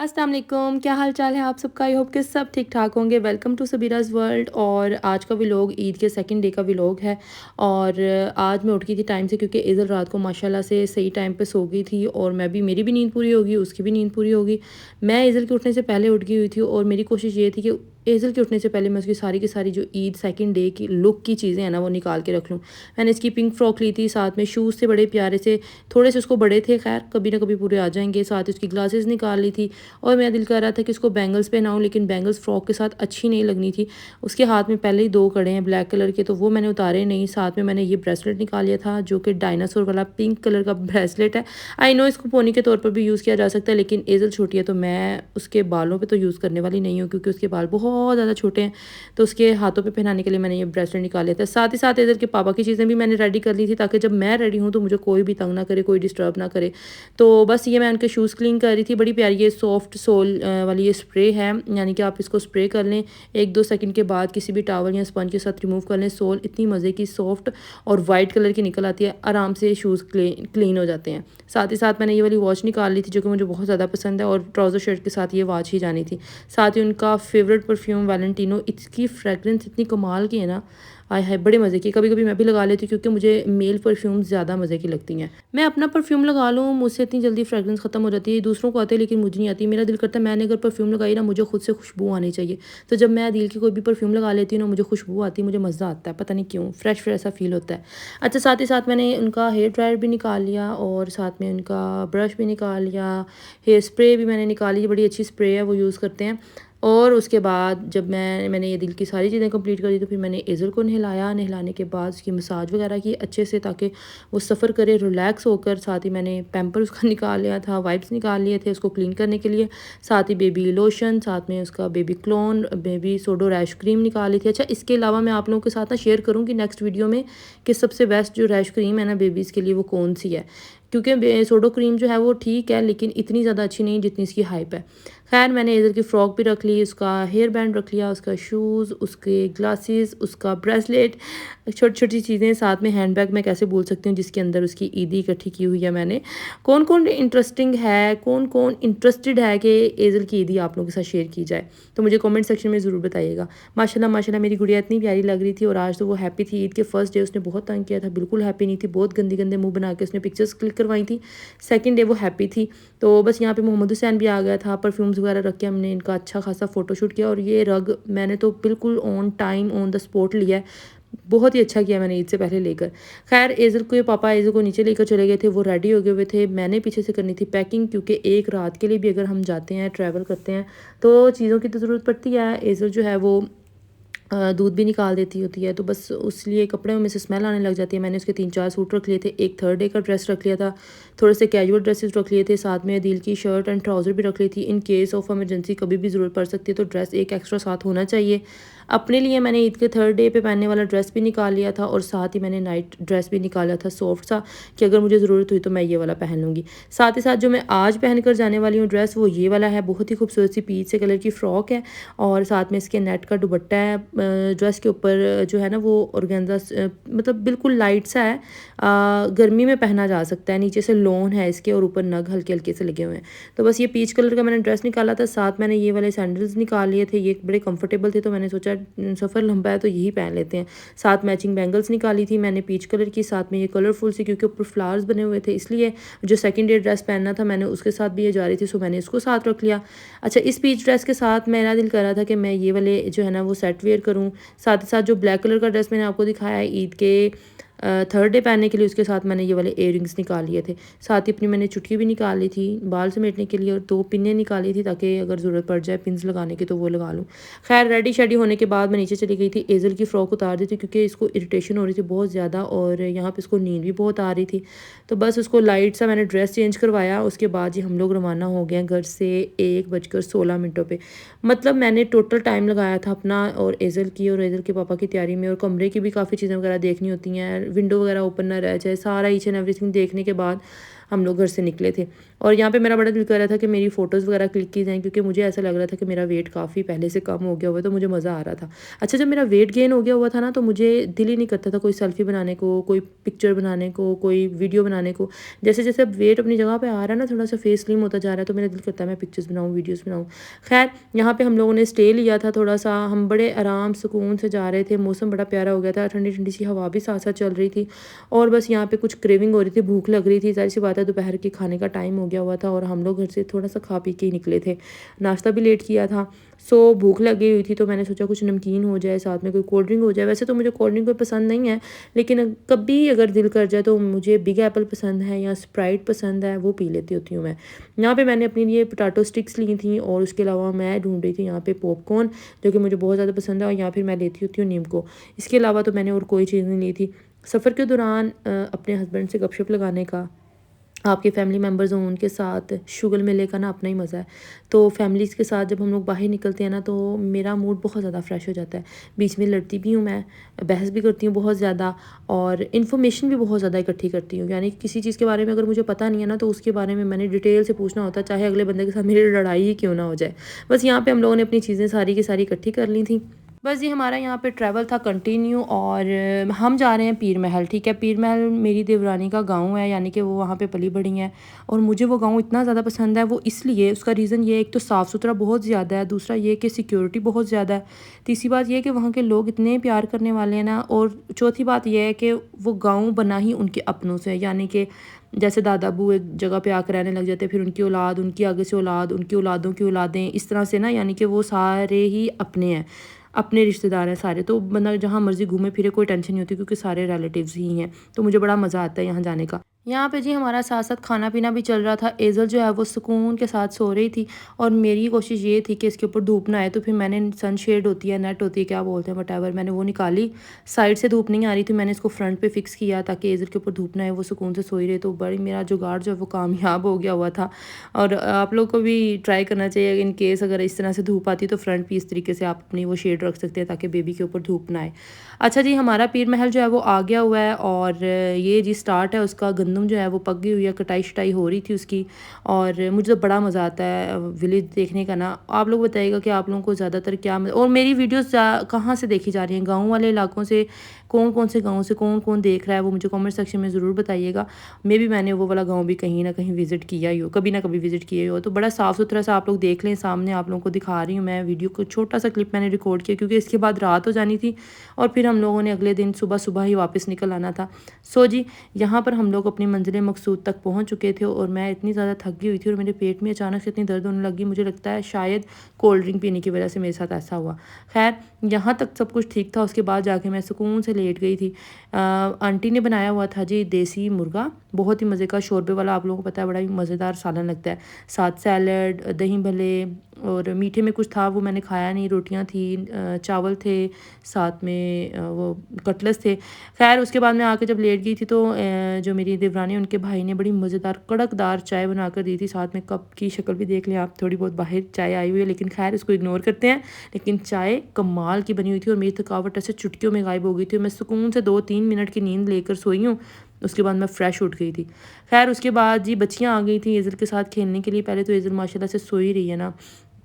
अस्सलाम वालेकुम, क्या हाल चाल है आप सबका। आई होप कि सब ठीक ठाक होंगे। Welcome to Sabiraz world. और आज का व्लॉग ईद के सेकंड डे का व्लॉग है। और आज मैं उठ गई थी टाइम से क्योंकि ईद रात को माशाल्लाह से सही टाइम पे सो गई थी और मेरी भी नींद पूरी होगी, उसकी भी नींद पूरी होगी। मैं ईद के उठने से पहले उठ गई हुई थी और मेरी कोशिश ये थी कि ईद के उठने से पहले मैं उसकी सारी की सारी जो ईद सेकंड डे की लुक की चीज़ें हैं ना वो निकाल के रख लूँ। मैंने इसकी पिंक फ्रॉक ली थी, साथ में शूज़ थे बड़े प्यारे से, थोड़े से उसको बड़े थे, खैर कभी ना कभी पूरे आ जाएंगे। साथ ही उसकी ग्लासेस निकाल ली थी और मेरा दिल कर रहा था कि इसको बैंगल्स पहनाऊँ, लेकिन बैंगल्स फ्रॉक के साथ अच्छी नहीं लगनी थी। उसके हाथ में पहले ही 2 कड़े हैं ब्लैक कलर के, तो वो मैंने उतारे नहीं। साथ में मैंने ये ब्रेसलेट निकाल लिया था जो कि डायनासोर वाला पिंक कलर का ब्रेसलेट है। आई नो इसको पोनी के तौर पर भी यूज़ किया जा सकता है, लेकिन एज़ल छोटी है तो मैं उसके बालों पे तो यूज़ करने वाली नहीं हूँ क्योंकि उसके बाल बहुत ज़्यादा छोटे हैं। तो उसके हाथों पे पहनाने के लिए मैंने ये ब्रेसलेट निकाल लिया था। साथ ही साथ एज़ल के पापा की चीज़ें भी मैंने रेडी कर ली थी ताकि जब मैं रेडी हूँ तो मुझे कोई भी तंग ना करे, कोई डिस्टर्ब ना करे। तो बस ये मैं उनके शूज़ क्लीन कर रही थी। बड़ी प्यारी ये सॉफ्ट सोल वाली ये स्प्रे है, यानी कि आप इसको स्प्रे कर लें 1-2 सेकंड के बाद किसी भी टॉवल या स्पंज के साथ रिमूव कर लें। सोल इतनी मज़े की सॉफ्ट और वाइट कलर की निकल आती है, आराम से शूज़ क्लीन हो जाते हैं। साथ ही साथ मैंने ये वाली वॉच निकाल ली थी जो कि मुझे बहुत ज़्यादा पसंद है और ट्राउज़र शर्ट के साथ ये वॉच ही जानी थी। साथ ही उनका फेवरेट परफ्यूम वैलेंटिनो, इसकी फ्रेगरेंस इतनी कमाल की है ना, आय हाय बड़े मज़े की। कभी कभी मैं भी लगा लेती हूँ क्योंकि मुझे मेल परफ्यूम ज़्यादा मज़े की लगती हैं। मैं अपना परफ्यूम लगा लूँ, मुझसे इतनी जल्दी फ्रेगरेंस ख़त्म हो जाती है। दूसरों को आती है लेकिन मुझे नहीं आती। मेरा दिल करता है मैंने अगर परफ्यूम लगाई ना, मुझे खुद से खुशबू आनी चाहिए। तो जब मैं दिल की कोई भी परफ्यूम लगा लेती हूँ ना, मुझे खुशबू आती है, मुझे मज़ा आता है, पता नहीं क्यों, फ्रेश फ्रेश सा फील होता है। अच्छा, साथ ही साथ मैंने उनका हेयर ड्रायर भी निकाल लिया और साथ में उनका ब्रश भी निकाल लिया, हेयर स्प्रे भी मैंने निकाली, बड़ी अच्छी स्प्रे है वो यूज़ करते हैं। और उसके बाद जब मैंने ये दिल की सारी चीज़ें कंप्लीट कर दी तो फिर मैंने एज़ल को नहलाया। नहलाने के बाद उसकी मसाज वगैरह की अच्छे से ताकि वो सफ़र करे रिलैक्स होकर। साथ ही मैंने पैम्पर उसका निकाल लिया था, वाइप्स निकाल लिए थे उसको क्लीन करने के लिए। साथ ही बेबी लोशन, साथ में उसका बेबी क्लोन, बेबी सोडो रैश क्रीम निकाली थी। अच्छा, इसके अलावा मैं आप लोगों के साथ ना शेयर करूँगी नेक्स्ट वीडियो में कि सबसे बेस्ट जो रैश क्रीम है ना बेबीज़ के लिए वो कौन सी है, क्योंकि सोडो क्रीम जो है वो ठीक है लेकिन इतनी ज़्यादा अच्छी नहीं जितनी इसकी हाइप है। खैर मैंने इधर की फ़्रॉक भी रख ली, उसका हेयर बैंड रख लिया, उसका शूज़, उसके ग्लासेस, उसका ब्रेसलेट, छोटी-छोटी चीज़ें, साथ में हैंडबैग मैं कैसे भूल सकती हूँ जिसके अंदर उसकी ईदी इकट्ठी की हुई है मैंने। कौन-कौन इंटरेस्टिंग है, कौन-कौन इंटरेस्टेड है कि एज़ल की ईदी आप लोगों के साथ शेयर की जाए, तो मुझे कमेंट सेक्शन में ज़रूर बताइएगा। माशाल्लाह माशाल्लाह मेरी गुड़िया इतनी प्यारी लग रही थी और आज तो वो हैप्पी थी। ईद के फर्स्ट डे उसने बहुत तंग किया था, बिल्कुल हैप्पी नहीं थी, बहुत गंदे-गंदे मुँह बना के उसने पिक्चर्स क्लिक करवाई थी। सेकंड डे वो हैप्पी थी। तो बस यहाँ पे मोहम्मद हुसैन भी आ गया था, परफ्यूम्स वगैरह रख के हमने इनका अच्छा खासा फ़ोटोशूट किया और ये रग मैंने तो बिल्कुल on time on the spot लिया है। बहुत ही अच्छा किया मैंने ईद से पहले लेकर। ख़ैर एज़ल को पापा एज़ल को नीचे लेकर चले गए थे, वो रेडी हो गए हुए थे। मैंने पीछे से करनी थी पैकिंग क्योंकि एक रात के लिए भी अगर हम जाते हैं, ट्रैवल करते हैं, तो चीज़ों की तो ज़रूरत पड़ती है। एज़ल जो है वो दूध भी निकाल देती होती है, तो बस उसलिए कपड़ों में से स्मेल आने लग जाती है। मैंने उसके 3-4 सूट रख लिए थे, एक थर्ड डे का ड्रेस रख लिया था, थोड़े से कैजुअल ड्रेसेस रख लिए थे, साथ में दिल की शर्ट एंड ट्राउज़र भी रख ली थी। इन केस ऑफ इमरजेंसी कभी भी ज़रूरत पड़ सकती है तो ड्रेस एक एक्स्ट्रा साथ होना चाहिए। अपने लिए मैंने ईद के थर्ड डे पे पहनने वाला ड्रेस भी निकाल लिया था और साथ ही मैंने नाइट ड्रेस भी निकाला था सॉफ्ट सा, कि अगर मुझे ज़रूरत हुई तो मैं ये वाला पहन लूँगी। साथ ही साथ जो मैं आज पहन कर जाने वाली हूँ ड्रेस वो ये वाला है, बहुत ही खूबसूरत सी पीच से कलर की फ़्रॉक है और साथ में इसके नेट का दुपट्टा है। ड्रेस के ऊपर जो है ना वो ऑर्गेन्जा मतलब बिल्कुल लाइट सा है, गर्मी में पहना जा सकता है। नीचे से लॉन है इसके और ऊपर नग हल्के हल्के से लगे हुए हैं। तो बस ये पीच कलर का मैंने ड्रेस निकाला था, साथ मैंने ये वाले सैंडल्स निकाल लिए थे, ये बड़े कंफर्टेबल थे तो मैंने सोचा सफ़र लंबा है तो यही पहन लेते हैं। साथ मैचिंग बैंगल्स निकाली थी मैंने पीच कलर की, साथ में ये कलरफुल सी क्योंकि ऊपर फ्लावर्स बने हुए थे, इसलिए जो सेकंड डे ड्रेस पहनना था मैंने उसके साथ भी ये जा रही थी, सो मैंने इसको साथ रख लिया। अच्छा, इस पीच ड्रेस के साथ मेरा दिल कर रहा था कि मैं ये वाले जो है ना वो सेट वेयर करूँ। साथ ही साथ जो ब्लैक कलर का ड्रेस मैंने आपको दिखाया है ईद के थर्ड डे पहनने के लिए, उसके साथ मैंने ये वाले इयररिंग्स निकाल लिए थे। साथ ही अपनी मैंने चुटकी भी निकाल ली थी बाल समेटने के लिए और 2 पिनें निकाली थी ताकि अगर ज़रूरत पड़ जाए पिन्स लगाने की तो वो लगा लूँ। खैर रेडी शेडी होने के बाद मैं नीचे चली गई थी, एज़ल की फ़्रॉक उतार दी थी क्योंकि इसको इरिटेशन हो रही थी बहुत ज़्यादा और यहाँ पे इसको नींद भी बहुत आ रही थी। तो बस उसको लाइट सा मैंने ड्रेस चेंज करवाया, उसके बाद ही हम लोग रवाना हो गए हैं घर से 1:16 पे। मतलब मैंने टोटल टाइम लगाया था अपना और एज़ल की और एज़ल के पापा की तैयारी में, और कमरे की भी काफ़ी चीज़ें वगैरह देखनी होती हैं, विंडो वगैरह ओपन ना रह जाए, सारा ईच एंड एवरीथिंग देखने के बाद हम लोग घर से निकले थे। और यहाँ पे मेरा बड़ा दिल कर रहा था कि मेरी फ़ोटोज़ वगैरह क्लिक की जाएँ, क्योंकि मुझे ऐसा लग रहा था कि मेरा वेट काफ़ी पहले से कम हो गया हुआ है, तो मुझे मज़ा आ रहा था। अच्छा, जब मेरा वेट गेन हो गया हुआ था ना, तो मुझे दिल ही नहीं करता था कोई सेल्फ़ी बनाने को, कोई पिक्चर बनाने को, कोई वीडियो बनाने को। जैसे-जैसे अब वेट अपनी जगह पे आ रहा है ना, थोड़ा-सा फेस स्लिम होता जा रहा है, तो मेरा दिल करता है मैं पिक्चर्स बनाऊँ, वीडियोज़ बनाऊँ। ख़ैर, यहाँ पे हम लोगों ने स्टे लिया था थोड़ा-सा, हम बड़े आराम सुकून से जा रहे थे, मौसम बड़ा प्यारा हो गया था, ठंडी-ठंडी सी हवा भी साथ-साथ चल रही थी और बस यहाँ पे कुछ क्रेविंग हो रही थी, भूख लग रही थी। ज़ाहिर-सी बात है दोपहर के खाने का टाइम हो गया हुआ था और हम लोग घर से थोड़ा-सा खा पी के ही निकले थे। नाश्ता भी लेट किया था, सो भूख लगी हुई थी, तो मैंने सोचा कुछ नमकीन हो जाए, साथ में कोई कोल्ड ड्रिंक हो जाए। वैसे तो मुझे कोल्ड ड्रिंक कोई पसंद नहीं है, लेकिन कभी अगर दिल कर जाए तो मुझे बिग एप्पल पसंद है या स्प्राइट पसंद है, वो पी लेती होती हूँ मैं। यहाँ पे मैंने अपने लिए पोटैटो स्टिक्स ली थी और उसके अलावा मैं ढूँढ रही थी यहाँ पे पॉपकॉर्न, जो कि मुझे बहुत ज़्यादा पसंद है, और या फिर मैं लेती होती हूँ नीम को। इसके अलावा तो मैंने और कोई चीज़ नहीं ली थी। सफ़र के दौरान अपने हस्बैंड से गपशप लगाने का, आपके फैमिली मेम्बर्स हों उनके साथ शुगर मेले का ना अपना ही मज़ा है। तो फैमिलीज़ के साथ जब हम लोग बाहर निकलते हैं ना, तो मेरा मूड बहुत ज़्यादा फ्रेश हो जाता है। बीच में लड़ती भी हूँ मैं, बहस भी करती हूँ बहुत ज़्यादा, और इन्फॉर्मेशन भी बहुत ज़्यादा इकट्ठी करती हूँ। यानी कि किसी चीज़ के बारे में अगर मुझे पता नहीं है ना, तो उसके बारे में मैंने डिटेल से पूछना होता है, चाहे अगले बंदे के साथ मेरी लड़ाई ही क्यों ना हो जाए। बस यहाँ पे हम लोगों ने अपनी चीज़ें सारी की सारी इकट्ठी कर ली थी। बस ये हमारा यहाँ पे ट्रैवल था कंटिन्यू, और हम जा रहे हैं पीर महल, ठीक है। पीर महल मेरी देवरानी का गाँव है, यानी कि वो वहाँ पे पली बढ़ी हैं, और मुझे वो गाँव इतना ज़्यादा पसंद है। वो इसलिए, उसका रीज़न ये है, एक तो साफ़ सुथरा बहुत ज़्यादा है, दूसरा ये कि सिक्योरिटी बहुत ज़्यादा है, तीसरी बात ये है कि वहाँ के लोग इतने प्यार करने वाले हैं ना, और चौथी बात ये है कि वो गाँव बना ही उनके अपनों से, यानी कि जैसे दादा अबू एक जगह पे आकर रहने लग जाते हैं, फिर उनकी औलाद, उनकी आगे से औलाद, उनकी औलादों की औलादें, इस तरह से ना, यानी कि वो सारे ही अपने हैं, अपने रिश्तेदार हैं सारे। तो बंदा जहाँ मर्ज़ी घूमे फिरे कोई टेंशन नहीं होती, क्योंकि सारे रिलेटिव्स ही हैं। तो मुझे बड़ा मज़ा आता है यहाँ जाने का। यहाँ पे जी हमारा साथ-साथ खाना-पीना भी चल रहा था। एज़ल जो है वो सुकून के साथ सो रही थी, और मेरी कोशिश ये थी कि इसके ऊपर धूप ना आए, तो फिर मैंने सनशेड होती है, नेट होती है, क्या बोलते हैं, व्हाटएवर, मैंने वो निकाली। साइड से धूप नहीं आ रही थी, मैंने इसको फ्रंट पे फ़िक्स किया ताकि एज़ल के ऊपर धूप ना आए, वो सुकून से सोई रहे। तो बड़ी मेरा जुगाड़ जो है वो कामयाब हो गया हुआ था। और आप लोग को भी ट्राई करना चाहिए, इन केस अगर इस तरह से धूप आती है तो फ्रंट पे इस तरीके से आप अपनी वो शेड रख सकते हैं ताकि बेबी के ऊपर धूप ना आए। अच्छा जी, हमारा पीर महल जो है वो आ गया हुआ है, और ये जी स्टार्ट है उसका। गंदम जो है वो पक गई हुई है, कटाई-शटाई हो रही थी उसकी, और मुझे तो बड़ा मज़ा आता है विलेज देखने का ना। आप लोग बताइएगा कि आप लोगों को ज़्यादातर क्या और मेरी वीडियोज़ कहाँ से देखी जा रही हैं? गाँव वाले इलाकों से, कौन-कौन से गाँव से कौन-कौन देख रहा है, वो मुझे कमेंट सेक्शन में ज़रूर बताइएगा। मे बी मैंने वो वाला गाँव भी कहीं न कहीं विज़िट किया ही हो, कभी ना कभी विज़िट किया ही हो। तो बड़ा साफ़-सुथरा सा आप लोग देख लें, सामने आप लोगों को दिखा रही हूँ मैं वीडियो को, छोटा-सा क्लिप मैंने रिकॉर्ड किया, क्योंकि इसके बाद रात हो जानी थी और फिर हम लोगों ने अगले दिन सुबह-सुबह ही वापस निकल आना था। सो जी, यहाँ पर हम लोग अपनी मंज़िल मकसूद तक पहुँच चुके थे, और मैं इतनी ज़्यादा थक गई हुई थी और मेरे पेट में अचानक से इतनी दर्द होने लगी, मुझे लगता है शायद कोल्ड ड्रिंक पीने की वजह से मेरे साथ ऐसा हुआ। ख़ैर, यहाँ तक सब कुछ ठीक था, उसके बाद जाके मैं सुकून से लेट गई थी। आंटी ने बनाया हुआ था जी देसी मुर्गा, बहुत ही मज़े का शोरबे वाला, आप लोगों को पता है बड़ा ही मज़ेदार सालन लगता है। साथ सैलड, दही भल्ले, और मीठे में कुछ था वो मैंने खाया नहीं, रोटियाँ थी, चावल थे, साथ में वो कटलेट्स थे। ख़ैर, उसके बाद मैं आके जब लेट गई थी, तो जो मेरी देवरानी उनके भाई ने बड़ी मज़ेदार कड़कदार चाय बना कर दी थी। साथ में कप की शक्ल भी देख लें आप, थोड़ी बहुत बाहर चाय आई हुई है, लेकिन ख़ैर इसको इग्नोर करते हैं। लेकिन चाय कमाल की बनी हुई थी, और मेरी थकावट ऐसे चुटकियों में गायब हो गई थी। मैं सुकून से 2-3 मिनट की नींद लेकर सोई हूँ, उसके बाद मैं फ़्रेश उठ गई थी। ख़ैर, उसके बाद जी बच्चियाँ आ गई थी एज़ल के साथ खेलने के लिए। पहले तो एज़ल माशाल्लाह से सोई रही है ना,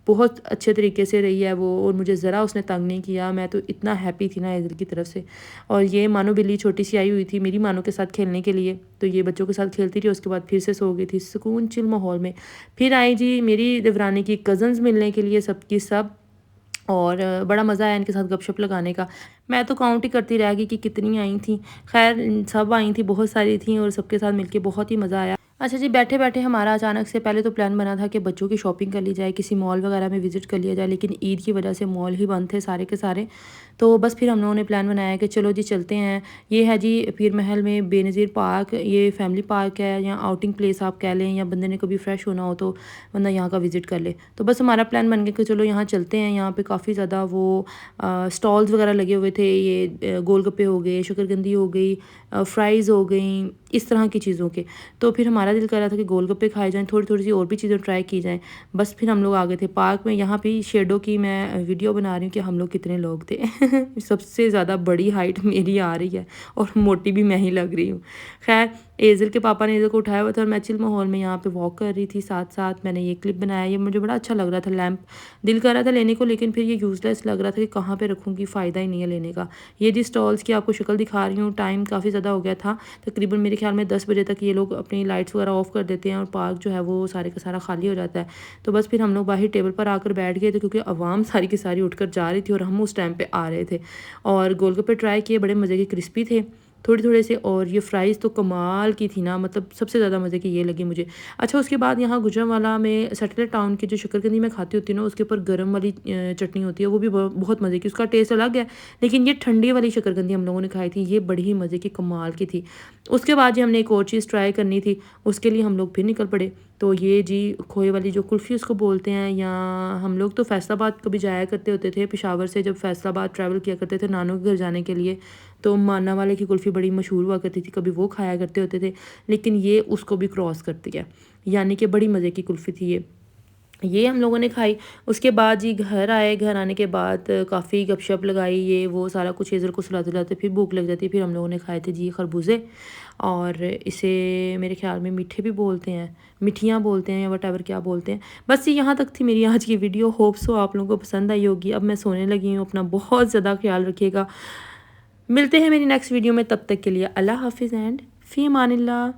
बहुत अच्छे तरीके से रही है वो, और मुझे ज़रा उसने तंग नहीं किया। मैं तो इतना हैप्पी थी ना एज़ल की तरफ से। और ये मानो बिल्ली छोटी सी आई हुई थी मेरी मानो के साथ खेलने के लिए, तो ये बच्चों के साथ खेलती रही, उसके बाद फिर से सो गई थी सुकून चिल माहौल में। फिर आई जी मेरी देवरानी की कज़न्स मिलने के लिए, सबकी सब, और बड़ा मज़ा आया इनके साथ गपशप लगाने का। मैं तो काउंट ही करती रह गई कि कितनी आई थी। ख़ैर, सब आई थी, बहुत सारी थी, और सबके साथ मिलके बहुत ही मज़ा आया। अच्छा जी, बैठे-बैठे हमारा अचानक से पहले तो प्लान बना था कि बच्चों की शॉपिंग कर ली जाए, किसी मॉल वगैरह में विज़िट कर लिया जाए, लेकिन ईद की वजह से मॉल ही बंद थे सारे के सारे। तो बस फिर हम लोगों ने प्लान बनाया कि चलो जी चलते हैं। ये है जी पीर महल में बेनज़ीर पार्क, ये फैमिली पार्क है, या आउटिंग प्लेस आप कह लें, या बंदे ने कभी फ्रेश होना हो तो बंदा यहाँ का विज़िट कर ले। तो बस हमारा प्लान बन गया कि चलो यहाँ चलते हैं। यहाँ पे काफ़ी ज़्यादा वो स्टॉल्स वगैरह लगे हुए थे, ये गोलगप्पे हो गए, शकरकंदी हो गई, फ्राइज़ हो गई, इस तरह की चीज़ों के। तो फिर हमारा दिल कर रहा था कि गोलगप्पे खाए जाएँ, थोड़ी-थोड़ी सी और भी चीज़ें ट्राई की जाएँ। बस फिर हम लोग आ गए थे पार्क में। यहाँ पे शेडो की मैं वीडियो बना रही हूँ कि हम लोग कितने लोग थे। सबसे ज़्यादा बड़ी हाइट मेरी आ रही है, और मोटी भी मैं ही लग रही हूँ। ख़ैर, एज़ल के पापा ने एज़ल को उठाया हुआ था और मैं चिल माहौल में यहाँ पे वॉक कर रही थी, साथ-साथ मैंने ये क्लिप बनाया। ये मुझे बड़ा अच्छा लग रहा था लैंप, दिल कर रहा था लेने को, लेकिन फिर ये यूज़लेस लग रहा था कि कहाँ पे रखूँगी, फ़ायदा ही नहीं है लेने का। ये जी स्टॉल्स की आपको शक्ल दिखा रही हूँ, टाइम काफ़ी ज़्यादा हो गया था, तकरीबन मेरे ख़्याल में 10 बजे तक ये लोग अपनी लाइट्स वगैरह ऑफ़ कर देते हैं और पार्क जो है वो सारे का सारा खाली हो जाता है। तो बस फिर हम लोग बाहर टेबल पर आकर बैठ गए थे, क्योंकि अवाम सारी की सारी उठकर जा रही थी और हम उस टाइम पे आ रहे थे। और गोलगप्पे ट्राई किए, बड़े मज़े के क्रिस्पी थे थोड़े-थोड़े से, और ये फ्राइज़ तो कमाल की थी ना, मतलब सबसे ज़्यादा मज़े की ये लगी मुझे। अच्छा, उसके बाद यहाँ गुजरांवाला में सैटेलाइट टाउन की जो शकरकंदी मैं खाती होती हूँ ना, उसके ऊपर गरम वाली चटनी होती है, वो भी बहुत मज़े की, उसका टेस्ट अलग है। लेकिन ये ठंडी वाली शकरकंदी हम लोगों ने खाई थी, ये बड़ी ही मज़े की, कमाल की थी। उसके बाद जी हमने एक और चीज़ ट्राई करनी थी, उसके लिए हम लोग फिर निकल पड़े। तो ये जी खोए वाली जो कुल्फ़ी उसको बोलते हैं, या हम लोग तो फैसलाबाद कभी जाया करते होते थे, पेशावर से जब फैसलाबाद ट्रैवल किया करते थे नानों के घर जाने के लिए, तो माना वाले की कुल्फ़ी बड़ी मशहूर हुआ करती थी, कभी वो खाया करते होते थे। लेकिन ये उसको भी क्रॉस करती है, यानी कि बड़ी मज़े की कुल्फ़ी थी ये हम लोगों ने खाई। उसके बाद जी घर आए, घर आने के बाद काफ़ी गपशप लगाई, ये वो सारा कुछ, हेज़ल को सुलाते-सुलाते फिर भूख लग जाती, फिर हम लोगों ने खाए थे जी खरबूजे, और इसे मेरे ख़्याल में मीठे भी बोलते हैं, मिठियाँ बोलते हैं, या व्हाटएवर क्या बोलते हैं। बस ये यहाँ तक थी मेरी आज की वीडियो, होप सो आप लोगों को पसंद आई होगी। अब मैं सोने लगी हूँ, अपना बहुत ज़्यादा ख़्याल रखिएगा। मिलते हैं मेरी नेक्स्ट वीडियो में, तब तक के लिए अल्लाह हाफ़िज़ एंड फ़ी अमानिल्लाह।